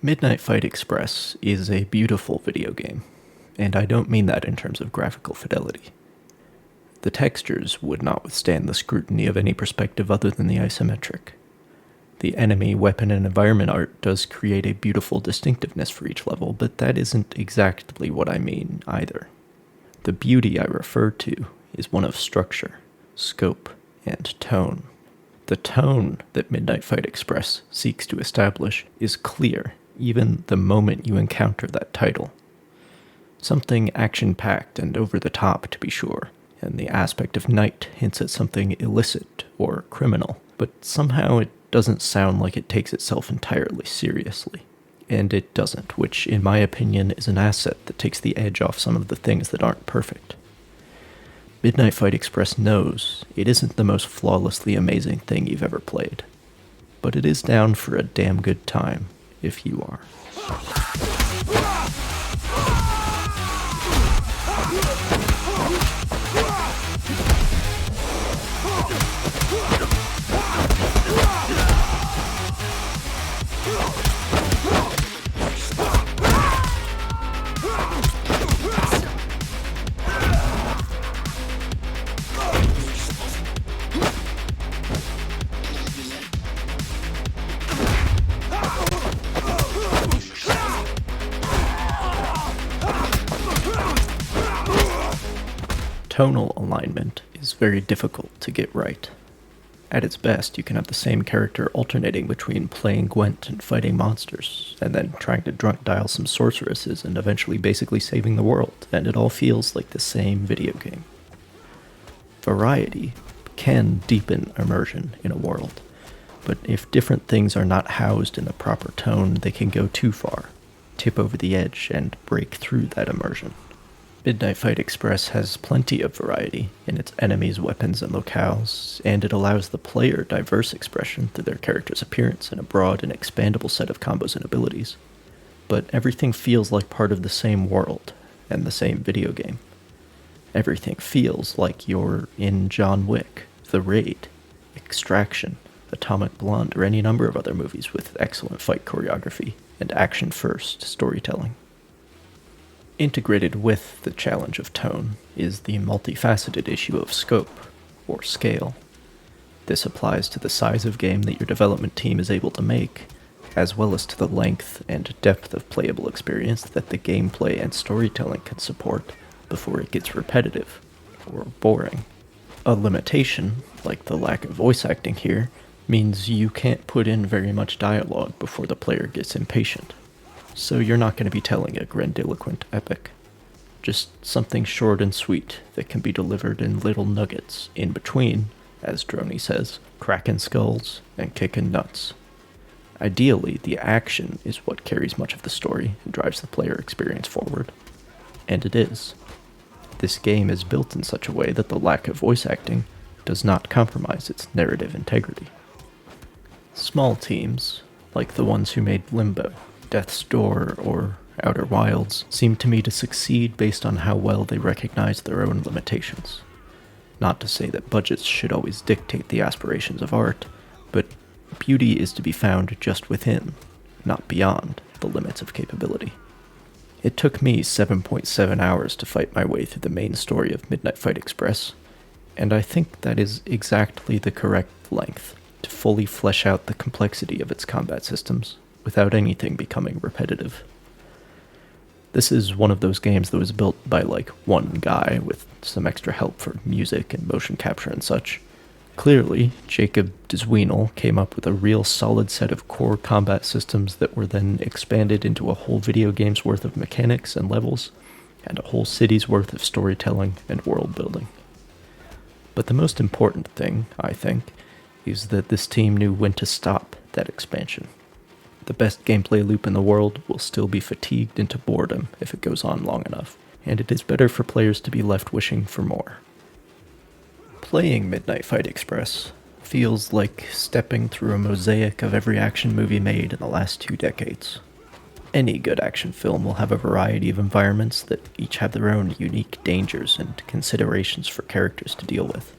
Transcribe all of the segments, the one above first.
Midnight Fight Express is a beautiful video game, and I don't mean that in terms of graphical fidelity. The textures would not withstand the scrutiny of any perspective other than the isometric. The enemy, weapon, and environment art does create a beautiful distinctiveness for each level, but that isn't exactly what I mean either. The beauty I refer to is one of structure, scope, and tone. The tone that Midnight Fight Express seeks to establish is clear even the moment you encounter that title. Something action-packed and over-the-top, to be sure, and the aspect of night hints at something illicit or criminal, but somehow it doesn't sound like it takes itself entirely seriously. And it doesn't, which in my opinion is an asset that takes the edge off some of the things that aren't perfect. Midnight Fight Express knows it isn't the most flawlessly amazing thing you've ever played, but it is down for a damn good time if you are. Tonal alignment is very difficult to get right. At its best, you can have the same character alternating between playing Gwent and fighting monsters, and then trying to drunk dial some sorceresses and eventually basically saving the world, and it all feels like the same video game. Variety can deepen immersion in a world, but if different things are not housed in the proper tone, they can go too far, tip over the edge, and break through that immersion. Midnight Fight Express has plenty of variety in its enemies, weapons, and locales, and it allows the player diverse expression through their character's appearance and a broad and expandable set of combos and abilities. But everything feels like part of the same world and the same video game. Everything feels like you're in John Wick, The Raid, Extraction, Atomic Blonde, or any number of other movies with excellent fight choreography and action-first storytelling. Integrated with the challenge of tone is the multifaceted issue of scope, or scale. This applies to the size of game that your development team is able to make, as well as to the length and depth of playable experience that the gameplay and storytelling can support before it gets repetitive or boring. A limitation, like the lack of voice acting here, means you can't put in very much dialogue before the player gets impatient. So you're not going to be telling a grandiloquent epic. Just something short and sweet that can be delivered in little nuggets in between, as Droney says, cracking skulls and kicking nuts. Ideally, the action is what carries much of the story and drives the player experience forward. And it is. This game is built in such a way that the lack of voice acting does not compromise its narrative integrity. Small teams, like the ones who made Limbo, Death's Door, or Outer Wilds, seem to me to succeed based on how well they recognize their own limitations. Not to say that budgets should always dictate the aspirations of art, but beauty is to be found just within, not beyond, the limits of capability. It took me 7.7 hours to fight my way through the main story of Midnight Fight Express, and I think that is exactly the correct length to fully flesh out the complexity of its combat systems, without anything becoming repetitive. This is one of those games that was built by one guy with some extra help for music and motion capture and such. Clearly, Jacob Desweenel came up with a real solid set of core combat systems that were then expanded into a whole video game's worth of mechanics and levels, and a whole city's worth of storytelling and world building. But the most important thing, I think, is that this team knew when to stop that expansion. The best gameplay loop in the world will still be fatigued into boredom if it goes on long enough, and it is better for players to be left wishing for more. Playing Midnight Fight Express feels like stepping through a mosaic of every action movie made in the last 2 decades. Any good action film will have a variety of environments that each have their own unique dangers and considerations for characters to deal with.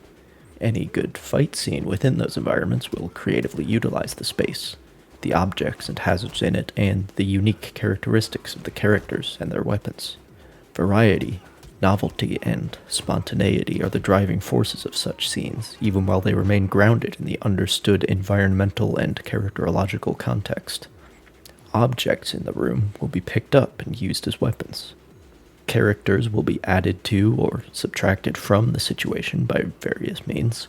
Any good fight scene within those environments will creatively utilize the space, the objects and hazards in it, and the unique characteristics of the characters and their weapons. Variety, novelty, and spontaneity are the driving forces of such scenes, even while they remain grounded in the understood environmental and characterological context. Objects in the room will be picked up and used as weapons. Characters will be added to or subtracted from the situation by various means.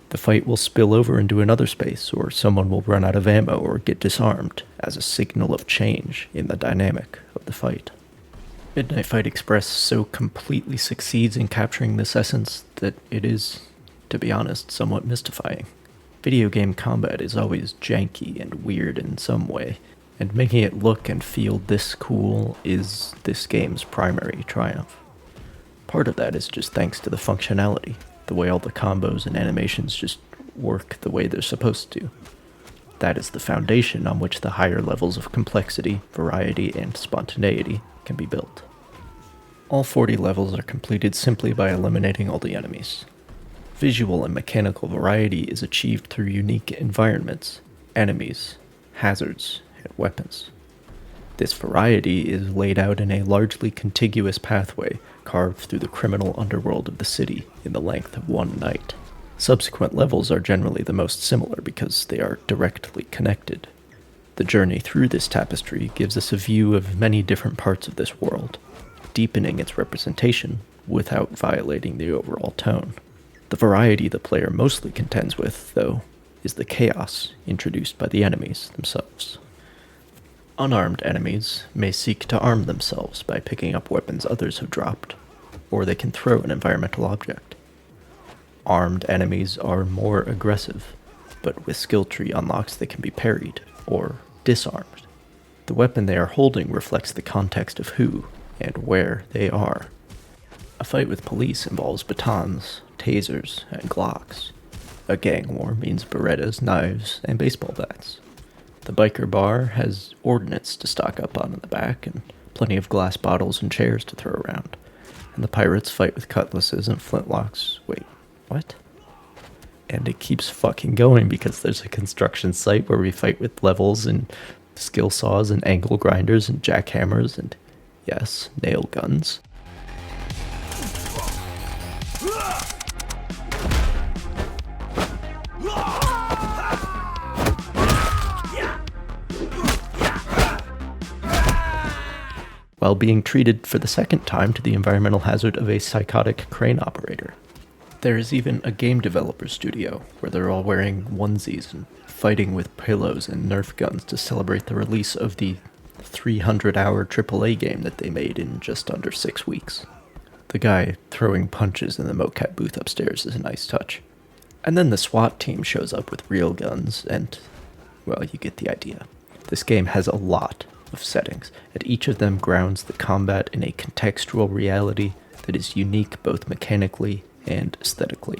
The fight will spill over into another space, or someone will run out of ammo or get disarmed as a signal of change in the dynamic of the fight. Midnight Fight Express so completely succeeds in capturing this essence that it is, to be honest, somewhat mystifying. Video game combat is always janky and weird in some way, and making it look and feel this cool is this game's primary triumph. Part of that is just thanks to the functionality, the way all the combos and animations just work the way they're supposed to. That is the foundation on which the higher levels of complexity, variety, and spontaneity can be built. All 40 levels are completed simply by eliminating all the enemies. Visual and mechanical variety is achieved through unique environments, enemies, hazards, and weapons. This variety is laid out in a largely contiguous pathway carved through the criminal underworld of the city in the length of one night. Subsequent levels are generally the most similar because they are directly connected. The journey through this tapestry gives us a view of many different parts of this world, deepening its representation without violating the overall tone. The variety the player mostly contends with, though, is the chaos introduced by the enemies themselves. Unarmed enemies may seek to arm themselves by picking up weapons others have dropped, or they can throw an environmental object. Armed enemies are more aggressive, but with skill tree unlocks they can be parried, or disarmed. The weapon they are holding reflects the context of who and where they are. A fight with police involves batons, tasers, and Glocks. A gang war means Berettas, knives, and baseball bats. The biker bar has ordnance to stock up on in the back, and plenty of glass bottles and chairs to throw around. And the pirates fight with cutlasses and flintlocks. Wait, what? And it keeps fucking going because there's a construction site where we fight with levels and skill saws and angle grinders and jackhammers and, yes, nail guns. While being treated for the second time to the environmental hazard of a psychotic crane operator. There is even a game developer studio where they're all wearing onesies and fighting with pillows and Nerf guns to celebrate the release of the 300-hour AAA game that they made in just under 6 weeks. The guy throwing punches in the mocap booth upstairs is a nice touch. And then the SWAT team shows up with real guns and, well, you get the idea. This game has a lot of settings, and each of them grounds the combat in a contextual reality that is unique both mechanically and aesthetically.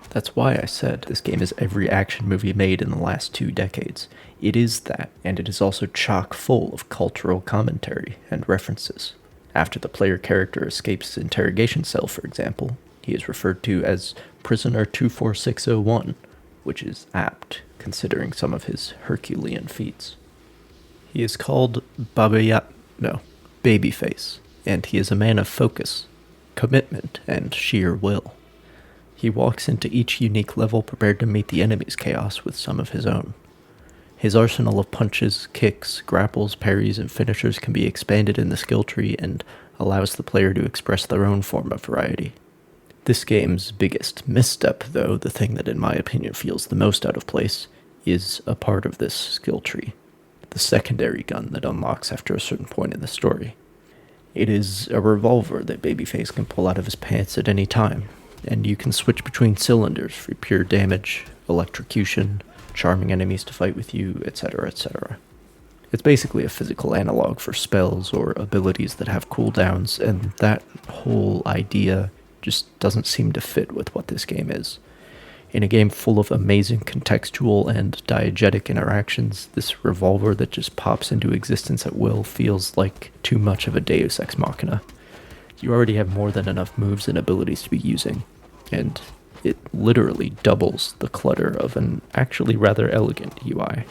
That's why I said this game is every action movie made in the last 2 decades. It is that, and it is also chock full of cultural commentary and references. After the player character escapes his interrogation cell, for example, he is referred to as Prisoner 24601, which is apt, considering some of his Herculean feats. He is called Babyface, and he is a man of focus, commitment, and sheer will. He walks into each unique level prepared to meet the enemy's chaos with some of his own. His arsenal of punches, kicks, grapples, parries, and finishers can be expanded in the skill tree and allows the player to express their own form of variety. This game's biggest misstep, though, the thing that in my opinion feels the most out of place, is a part of this skill tree. The secondary gun that unlocks after a certain point in the story. It is a revolver that Babyface can pull out of his pants at any time, and you can switch between cylinders for pure damage, electrocution, charming enemies to fight with you, etc., etc. It's basically a physical analog for spells or abilities that have cooldowns, and that whole idea just doesn't seem to fit with what this game is. In a game full of amazing contextual and diegetic interactions, this revolver that just pops into existence at will feels like too much of a deus ex machina. You already have more than enough moves and abilities to be using, and it literally doubles the clutter of an actually rather elegant UI.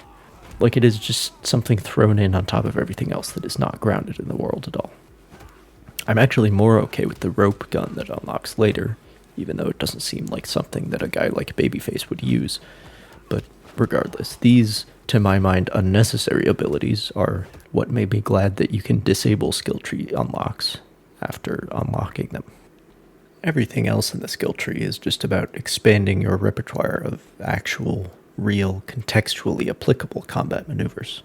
Like it is just something thrown in on top of everything else that is not grounded in the world at all. I'm actually more okay with the rope gun that unlocks later, even though it doesn't seem like something that a guy like Babyface would use. But regardless, these, to my mind, unnecessary abilities are what made me glad that you can disable skill tree unlocks after unlocking them. Everything else in the skill tree is just about expanding your repertoire of actual, real, contextually applicable combat maneuvers.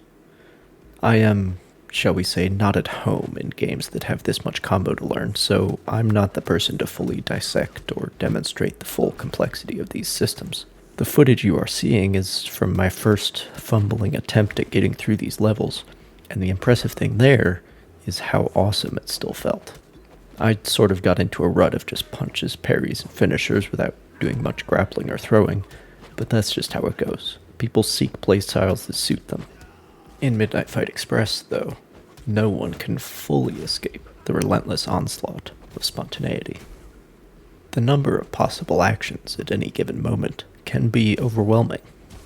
I am, shall we say, not at home in games that have this much combo to learn, so I'm not the person to fully dissect or demonstrate the full complexity of these systems. The footage you are seeing is from my first fumbling attempt at getting through these levels, and the impressive thing there is how awesome it still felt. I sort of got into a rut of just punches, parries, and finishers without doing much grappling or throwing, but that's just how it goes. People seek playstyles that suit them. In Midnight Fight Express, though, no one can fully escape the relentless onslaught of spontaneity. The number of possible actions at any given moment can be overwhelming,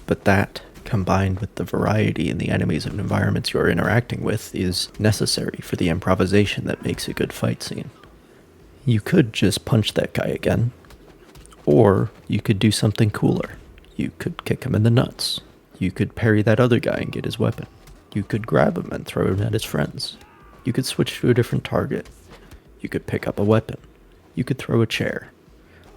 but that, combined with the variety in the enemies and environments you're interacting with, is necessary for the improvisation that makes a good fight scene. You could just punch that guy again, or you could do something cooler. You could kick him in the nuts. You could parry that other guy and get his weapon. You could grab him and throw him at his friends. You could switch to a different target. You could pick up a weapon. You could throw a chair.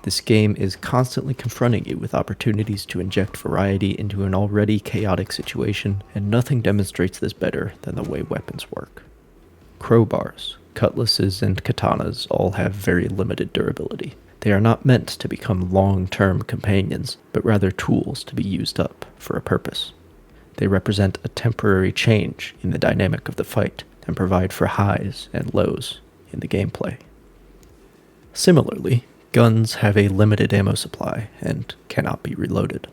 This game is constantly confronting you with opportunities to inject variety into an already chaotic situation, and nothing demonstrates this better than the way weapons work. Crowbars, cutlasses, and katanas all have very limited durability. They are not meant to become long-term companions, but rather tools to be used up for a purpose. They represent a temporary change in the dynamic of the fight and provide for highs and lows in the gameplay. Similarly, guns have a limited ammo supply and cannot be reloaded.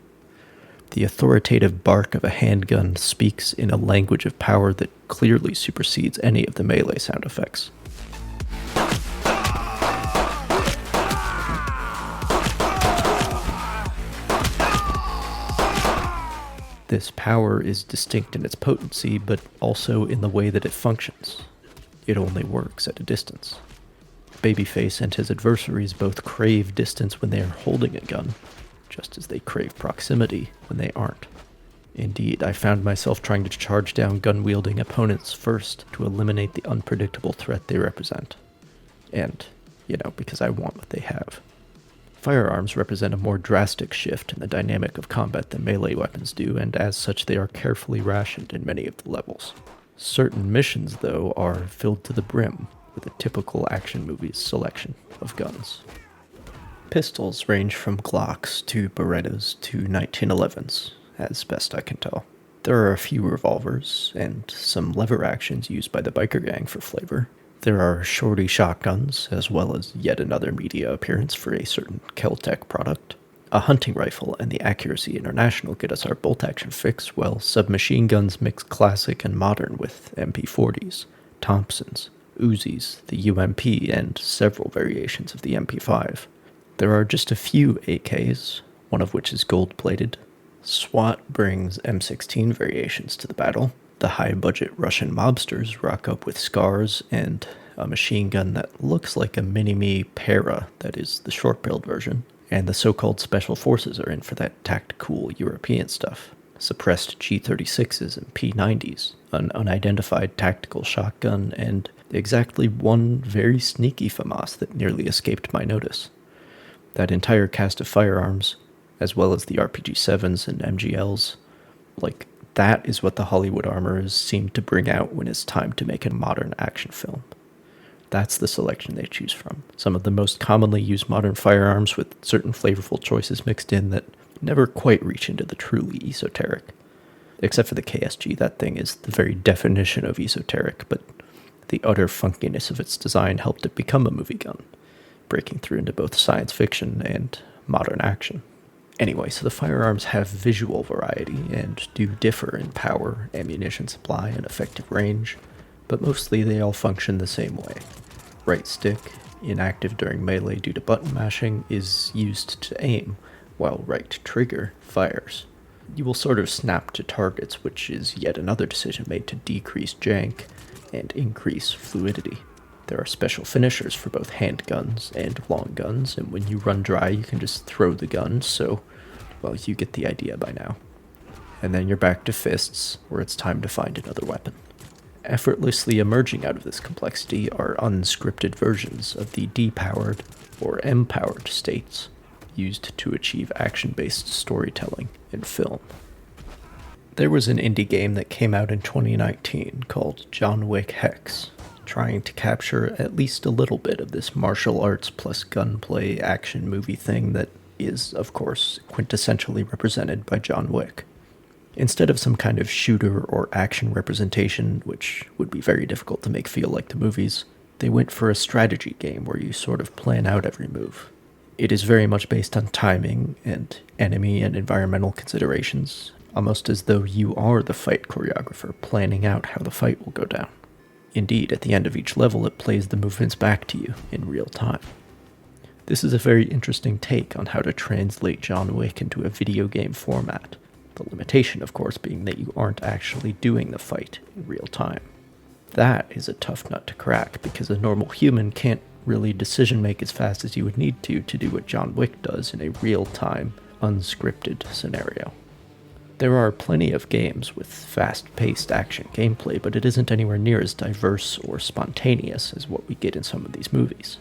The authoritative bark of a handgun speaks in a language of power that clearly supersedes any of the melee sound effects. This power is distinct in its potency, but also in the way that it functions. It only works at a distance. Babyface and his adversaries both crave distance when they are holding a gun, just as they crave proximity when they aren't. Indeed, I found myself trying to charge down gun-wielding opponents first to eliminate the unpredictable threat they represent. And, because I want what they have. Firearms represent a more drastic shift in the dynamic of combat than melee weapons do, and as such they are carefully rationed in many of the levels. Certain missions, though, are filled to the brim with a typical action movie's selection of guns. Pistols range from Glocks to Berettas to 1911s, as best I can tell. There are a few revolvers, and some lever actions used by the biker gang for flavor. There are shorty shotguns, as well as yet another media appearance for a certain Kel-Tec product. A hunting rifle and the Accuracy International get us our bolt-action fix, while submachine guns mix classic and modern with MP40s, Thompsons, Uzis, the UMP, and several variations of the MP5. There are just a few AKs, one of which is gold-plated. SWAT brings M16 variations to the battle. The high-budget Russian mobsters rock up with scars and a machine gun that looks like a mini-me Para, that is the short-barreled version. And the so-called special forces are in for that tactical European stuff. Suppressed G36s and P90s, an unidentified tactical shotgun, and exactly one very sneaky FAMAS that nearly escaped my notice. That entire cast of firearms, as well as the RPG-7s and MGLs, that is what the Hollywood armorers seem to bring out when it's time to make a modern action film. That's the selection they choose from. Some of the most commonly used modern firearms with certain flavorful choices mixed in that never quite reach into the truly esoteric. Except for the KSG, that thing is the very definition of esoteric, but the utter funkiness of its design helped it become a movie gun, breaking through into both science fiction and modern action. Anyway, so the firearms have visual variety and do differ in power, ammunition supply, and effective range, but mostly they all function the same way. Right stick, inactive during melee due to button mashing, is used to aim, while right trigger fires. You will sort of snap to targets, which is yet another decision made to decrease jank and increase fluidity. There are special finishers for both handguns and long guns, and when you run dry, you can just throw the gun, so, well, you get the idea by now. And then you're back to fists, where it's time to find another weapon. Effortlessly emerging out of this complexity are unscripted versions of the D-powered or M-powered states used to achieve action-based storytelling in film. There was an indie game that came out in 2019 called John Wick Hex, trying to capture at least a little bit of this martial arts plus gunplay action movie thing that is, of course, quintessentially represented by John Wick. Instead of some kind of shooter or action representation, which would be very difficult to make feel like the movies, they went for a strategy game where you sort of plan out every move. It is very much based on timing and enemy and environmental considerations, almost as though you are the fight choreographer planning out how the fight will go down. Indeed, at the end of each level, it plays the movements back to you in real time. This is a very interesting take on how to translate John Wick into a video game format. The limitation, of course, being that you aren't actually doing the fight in real time. That is a tough nut to crack, because a normal human can't really decision make as fast as you would need to do what John Wick does in a real-time, unscripted scenario. There are plenty of games with fast-paced action gameplay, but it isn't anywhere near as diverse or spontaneous as what we get in some of these movies.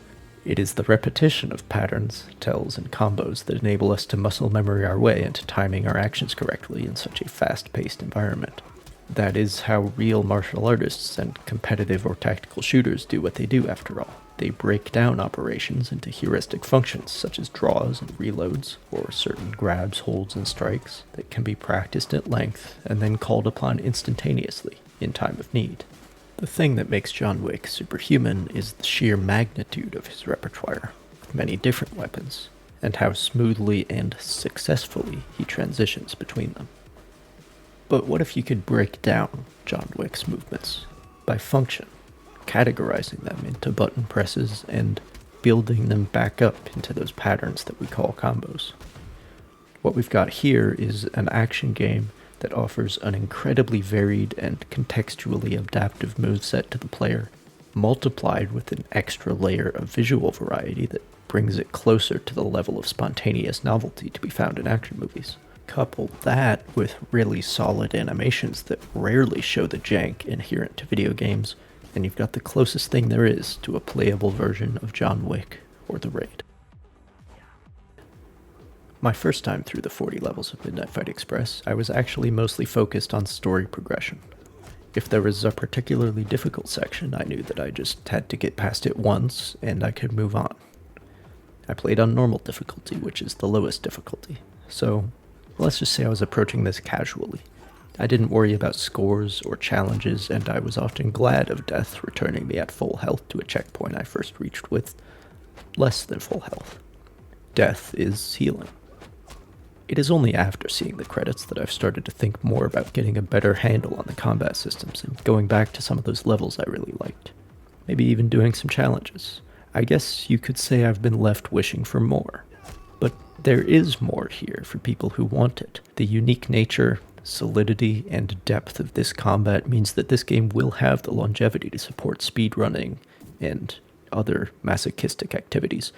It is the repetition of patterns, tells, and combos that enable us to muscle memory our way into timing our actions correctly in such a fast-paced environment. That is how real martial artists and competitive or tactical shooters do what they do, after all. They break down operations into heuristic functions such as draws and reloads, or certain grabs, holds, and strikes that can be practiced at length and then called upon instantaneously in time of need. The thing that makes John Wick superhuman is the sheer magnitude of his repertoire, with many different weapons, and how smoothly and successfully he transitions between them. But what if you could break down John Wick's movements by function, categorizing them into button presses and building them back up into those patterns that we call combos? What we've got here is an action game that offers an incredibly varied and contextually adaptive moveset to the player, multiplied with an extra layer of visual variety that brings it closer to the level of spontaneous novelty to be found in action movies. Couple that with really solid animations that rarely show the jank inherent to video games, and you've got the closest thing there is to a playable version of John Wick or The Raid. My first time through the 40 levels of Midnight Fight Express, I was actually mostly focused on story progression. If there was a particularly difficult section, I knew that I just had to get past it once, and I could move on. I played on normal difficulty, which is the lowest difficulty, so let's just say I was approaching this casually. I didn't worry about scores or challenges, and I was often glad of death returning me at full health to a checkpoint I first reached with less than full health. Death is healing. It is only after seeing the credits that I've started to think more about getting a better handle on the combat systems and going back to some of those levels I really liked. Maybe even doing some challenges. I guess you could say I've been left wishing for more. But there is more here for people who want it. The unique nature, solidity, and depth of this combat means that this game will have the longevity to support speedrunning and other masochistic activities.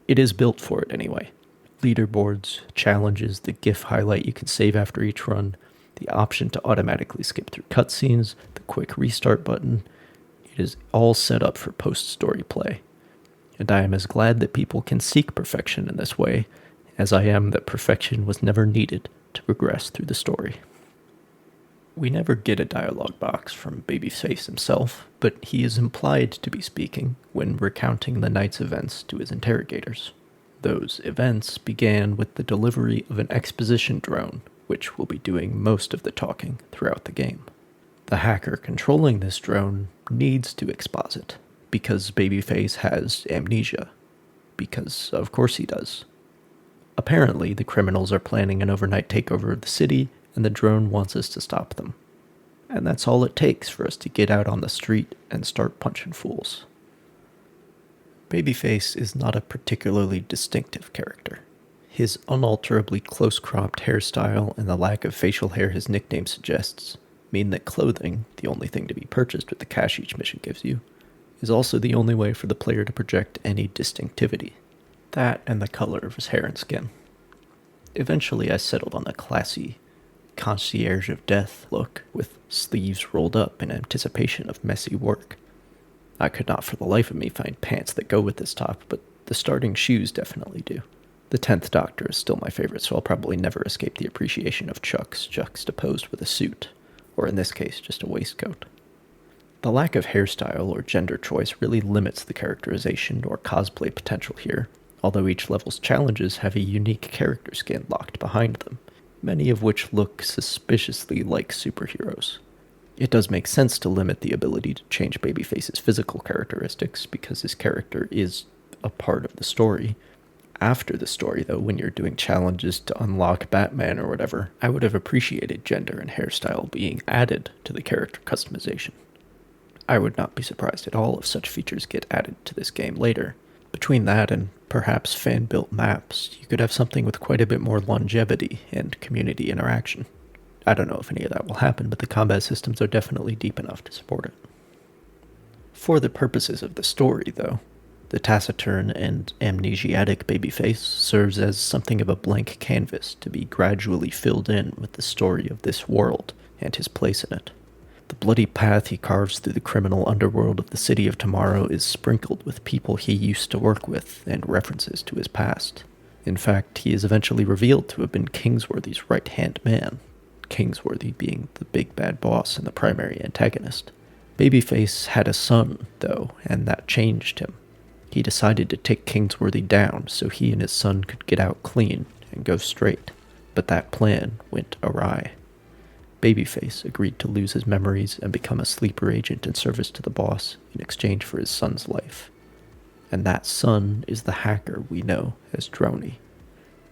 It is built for it anyway. Leaderboards, challenges, the GIF highlight you can save after each run, the option to automatically skip through cutscenes, the quick restart button. It is all set up for post-story play. And I am as glad that people can seek perfection in this way as I am that perfection was never needed to progress through the story. We never get a dialogue box from Babyface himself, but he is implied to be speaking when recounting the night's events to his interrogators. Those events began with the delivery of an exposition drone, which will be doing most of the talking throughout the game. The hacker controlling this drone needs to exposit, because Babyface has amnesia. Because, of course he does. Apparently, the criminals are planning an overnight takeover of the city, and the drone wants us to stop them. And that's all it takes for us to get out on the street and start punching fools. Babyface is not a particularly distinctive character. His unalterably close-cropped hairstyle and the lack of facial hair his nickname suggests mean that clothing, the only thing to be purchased with the cash each mission gives you, is also the only way for the player to project any distinctivity. That and the color of his hair and skin. Eventually I settled on a classy, concierge of death look with sleeves rolled up in anticipation of messy work. I could not for the life of me find pants that go with this top, but the starting shoes definitely do. The 10th Doctor is still my favorite, so I'll probably never escape the appreciation of Chucks juxtaposed with a suit, or in this case, just a waistcoat. The lack of hairstyle or gender choice really limits the characterization or cosplay potential here, although each level's challenges have a unique character skin locked behind them, many of which look suspiciously like superheroes. It does make sense to limit the ability to change Babyface's physical characteristics, because his character is a part of the story. After the story, though, when you're doing challenges to unlock Batman or whatever, I would have appreciated gender and hairstyle being added to the character customization. I would not be surprised at all if such features get added to this game later. Between that and perhaps fan-built maps, you could have something with quite a bit more longevity and community interaction. I don't know if any of that will happen, but the combat systems are definitely deep enough to support it. For the purposes of the story, though, the taciturn and amnesiac Babyface serves as something of a blank canvas to be gradually filled in with the story of this world and his place in it. The bloody path he carves through the criminal underworld of the City of Tomorrow is sprinkled with people he used to work with and references to his past. In fact, he is eventually revealed to have been Kingsworthy's right-hand man, Kingsworthy being the big bad boss and the primary antagonist. Babyface had a son, though, and that changed him. He decided to take Kingsworthy down so he and his son could get out clean and go straight, but that plan went awry. Babyface agreed to lose his memories and become a sleeper agent in service to the boss in exchange for his son's life. And that son is the hacker we know as Droney.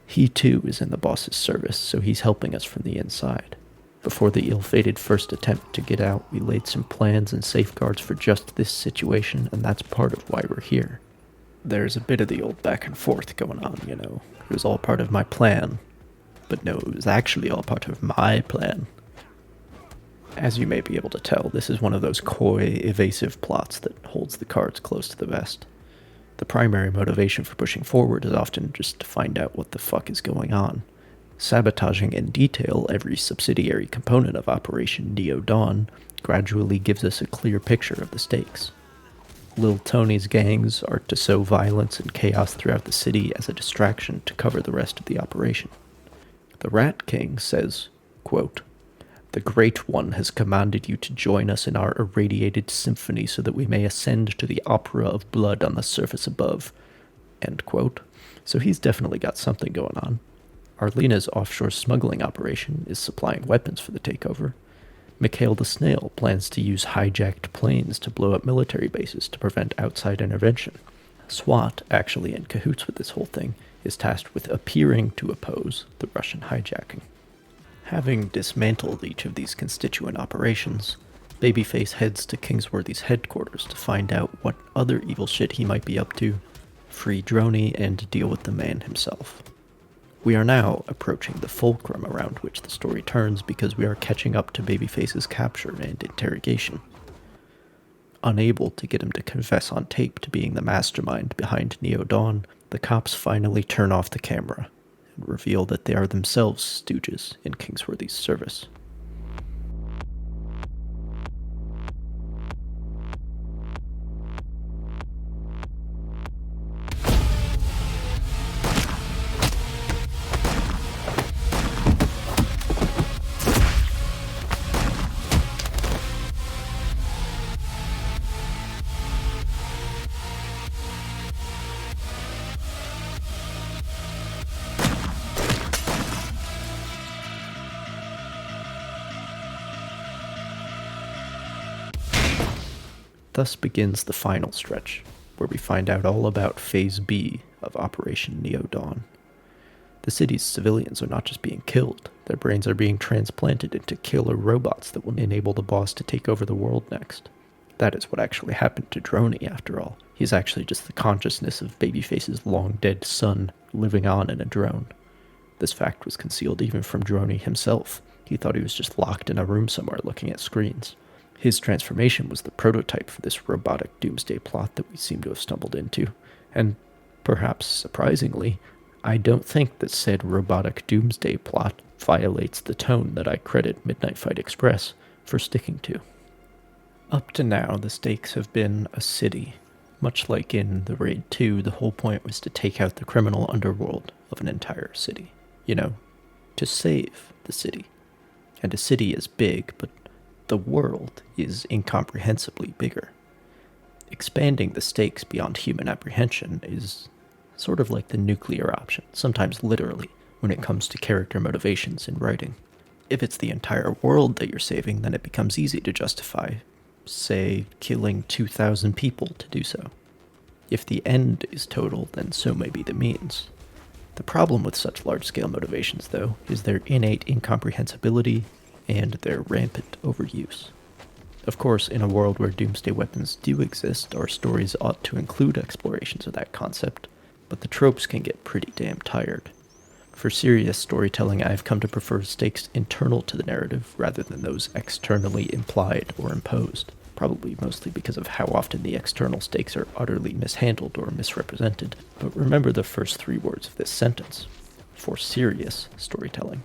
He too is in the boss's service, so he's helping us from the inside. Before the ill-fated first attempt to get out, we laid some plans and safeguards for just this situation, and that's part of why we're here. There's a bit of the old back and forth going on, you know. It was all part of my plan. But no, it was actually all part of my plan. As you may be able to tell, this is one of those coy, evasive plots that holds the cards close to the vest. The primary motivation for pushing forward is often just to find out what the fuck is going on. Sabotaging in detail every subsidiary component of Operation Neo Dawn gradually gives us a clear picture of the stakes. Lil Tony's gangs are to sow violence and chaos throughout the city as a distraction to cover the rest of the operation. The Rat King says, quote, "The Great One has commanded you to join us in our irradiated symphony so that we may ascend to the opera of blood on the surface above." End quote. So he's definitely got something going on. Arlena's offshore smuggling operation is supplying weapons for the takeover. Mikhail the Snail plans to use hijacked planes to blow up military bases to prevent outside intervention. SWAT, actually in cahoots with this whole thing, is tasked with appearing to oppose the Russian hijacking. Having dismantled each of these constituent operations, Babyface heads to Kingsworthy's headquarters to find out what other evil shit he might be up to, free Droney, and deal with the man himself. We are now approaching the fulcrum around which the story turns because we are catching up to Babyface's capture and interrogation. Unable to get him to confess on tape to being the mastermind behind Neo Dawn, the cops finally turn off the camera and reveal that they are themselves stooges in Kingsworthy's service. Thus begins the final stretch, where we find out all about Phase B of Operation Neo Dawn. The city's civilians are not just being killed, their brains are being transplanted into killer robots that will enable the boss to take over the world next. That is what actually happened to Droney, after all. He's actually just the consciousness of Babyface's long-dead son, living on in a drone. This fact was concealed even from Droney himself. He thought he was just locked in a room somewhere looking at screens. His transformation was the prototype for this robotic doomsday plot that we seem to have stumbled into, and perhaps surprisingly, I don't think that said robotic doomsday plot violates the tone that I credit Midnight Fight Express for sticking to. Up to now, the stakes have been a city. Much like in the Raid 2, the whole point was to take out the criminal underworld of an entire city. You know, to save the city. And a city is big, but the world is incomprehensibly bigger. Expanding the stakes beyond human apprehension is sort of like the nuclear option, sometimes literally, when it comes to character motivations in writing. If it's the entire world that you're saving, then it becomes easy to justify, say, killing 2,000 people to do so. If the end is total, then so may be the means. The problem with such large-scale motivations, though, is their innate incomprehensibility and their rampant overuse. Of course, in a world where doomsday weapons do exist, our stories ought to include explorations of that concept, but the tropes can get pretty damn tired. For serious storytelling, I have come to prefer stakes internal to the narrative rather than those externally implied or imposed, probably mostly because of how often the external stakes are utterly mishandled or misrepresented. But remember the first 3 words of this sentence: for serious storytelling.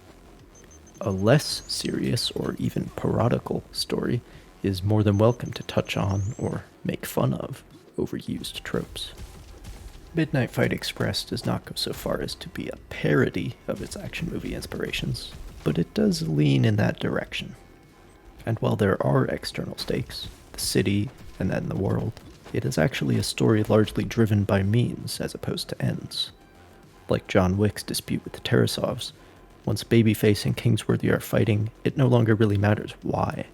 A less serious or even parodical story is more than welcome to touch on or make fun of overused tropes. Midnight Fight Express does not go so far as to be a parody of its action movie inspirations, but it does lean in that direction. And while there are external stakes, the city and then the world, it is actually a story largely driven by means as opposed to ends. Like John Wick's dispute with the Tarasovs, once Babyface and Kingsworthy are fighting, it no longer really matters why.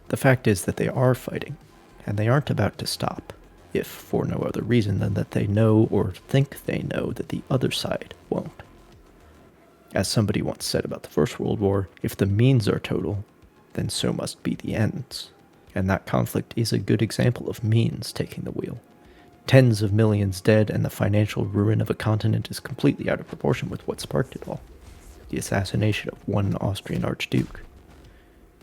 The fact is that they are fighting, and they aren't about to stop, if for no other reason than that they know or think they know that the other side won't. As somebody once said about the First World War, if the means are total, then so must be the ends. And that conflict is a good example of means taking the wheel. Tens of millions dead, and the financial ruin of a continent is completely out of proportion with what sparked it all: the assassination of one Austrian archduke.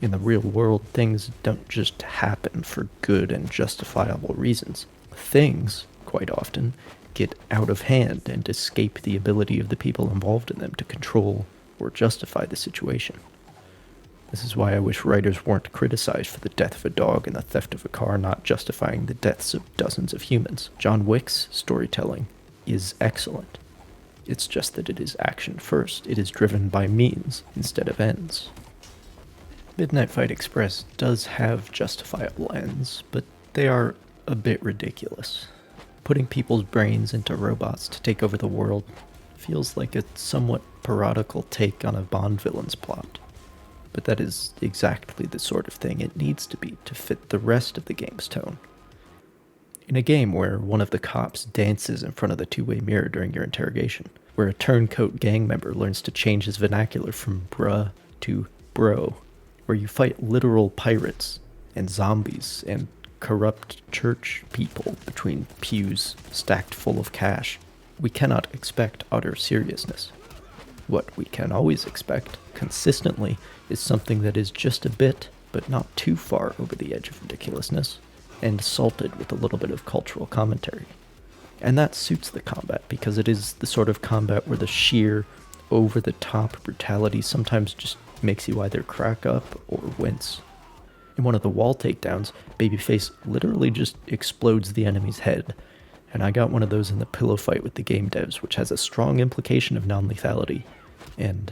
In the real world, things don't just happen for good and justifiable reasons. Things, quite often, get out of hand and escape the ability of the people involved in them to control or justify the situation. This is why I wish writers weren't criticized for the death of a dog and the theft of a car not justifying the deaths of dozens of humans. John Wick's storytelling is excellent. It's just that it is action first. It is driven by means instead of ends. Midnight Fight Express does have justifiable ends, but they are a bit ridiculous. Putting people's brains into robots to take over the world feels like a somewhat parodical take on a Bond villain's plot. But that is exactly the sort of thing it needs to be to fit the rest of the game's tone. In a game where one of the cops dances in front of the two-way mirror during your interrogation, where a turncoat gang member learns to change his vernacular from bruh to bro, where you fight literal pirates and zombies and corrupt church people between pews stacked full of cash, we cannot expect utter seriousness. What we can always expect, consistently, is something that is just a bit, but not too far over the edge of ridiculousness, and salted with a little bit of cultural commentary. And that suits the combat, because it is the sort of combat where the sheer, over-the-top brutality sometimes just makes you either crack up or wince. In one of the wall takedowns, Babyface literally just explodes the enemy's head, and I got one of those in the pillow fight with the game devs, which has a strong implication of non-lethality. And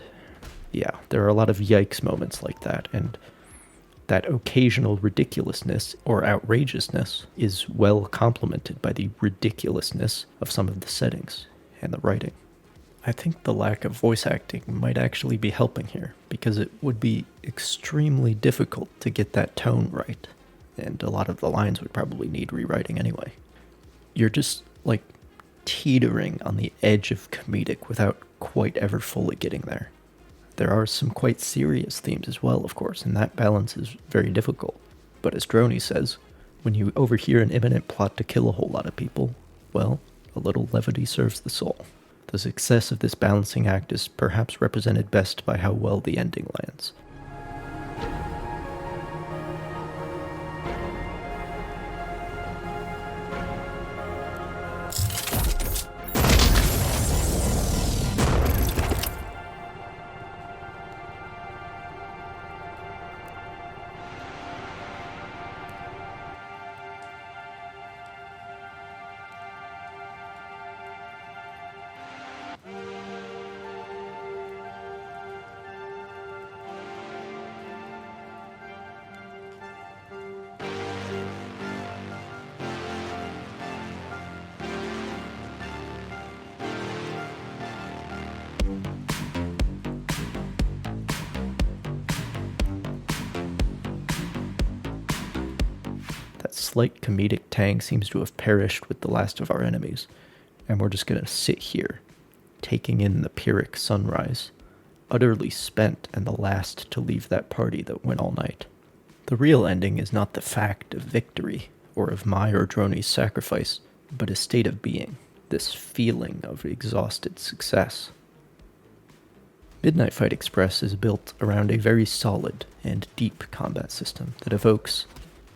yeah, there are a lot of yikes moments like that, and that occasional ridiculousness or outrageousness is well complemented by the ridiculousness of some of the settings and the writing. I think the lack of voice acting might actually be helping here, because it would be extremely difficult to get that tone right, and a lot of the lines would probably need rewriting anyway. You're just, like, teetering on the edge of comedic without quite ever fully getting there. There are some quite serious themes as well, of course, and that balance is very difficult. But as Droney says, when you overhear an imminent plot to kill a whole lot of people, well, a little levity serves the soul. The success of this balancing act is perhaps represented best by how well the ending lands. That slight comedic tang seems to have perished with the last of our enemies, and we're just gonna sit here, taking in the Pyrrhic sunrise, utterly spent and the last to leave that party that went all night. The real ending is not the fact of victory, or of my or Drony's sacrifice, but a state of being, this feeling of exhausted success. Midnight Fight Express is built around a very solid and deep combat system that evokes,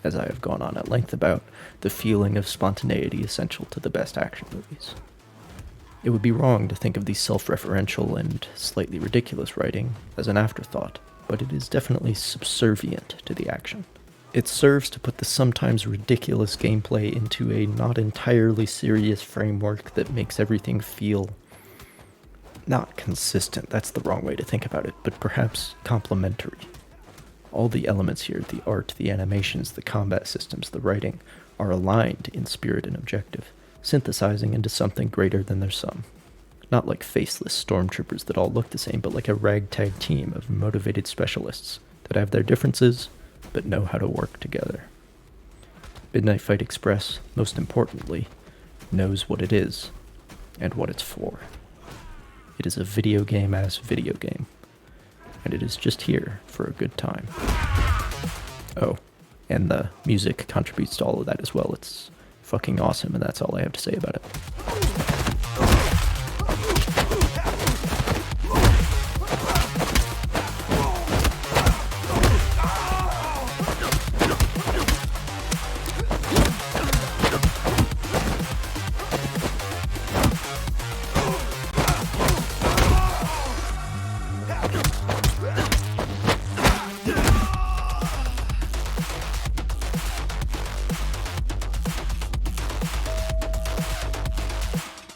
as I have gone on at length about, the feeling of spontaneity essential to the best action movies. It would be wrong to think of the self-referential and slightly ridiculous writing as an afterthought, but it is definitely subservient to the action. It serves to put the sometimes ridiculous gameplay into a not entirely serious framework that makes everything feel not consistent, that's the wrong way to think about it, but perhaps complementary. All the elements here, the art, the animations, the combat systems, the writing, are aligned in spirit and objective, synthesizing into something greater than their sum. Not like faceless stormtroopers that all look the same, but like a ragtag team of motivated specialists that have their differences, but know how to work together. Midnight Fight Express, most importantly, knows what it is, and what it's for. It is a video game-ass video game, and it is just here for a good time. Oh, and the music contributes to all of that as well. It's fucking awesome, and that's all I have to say about it.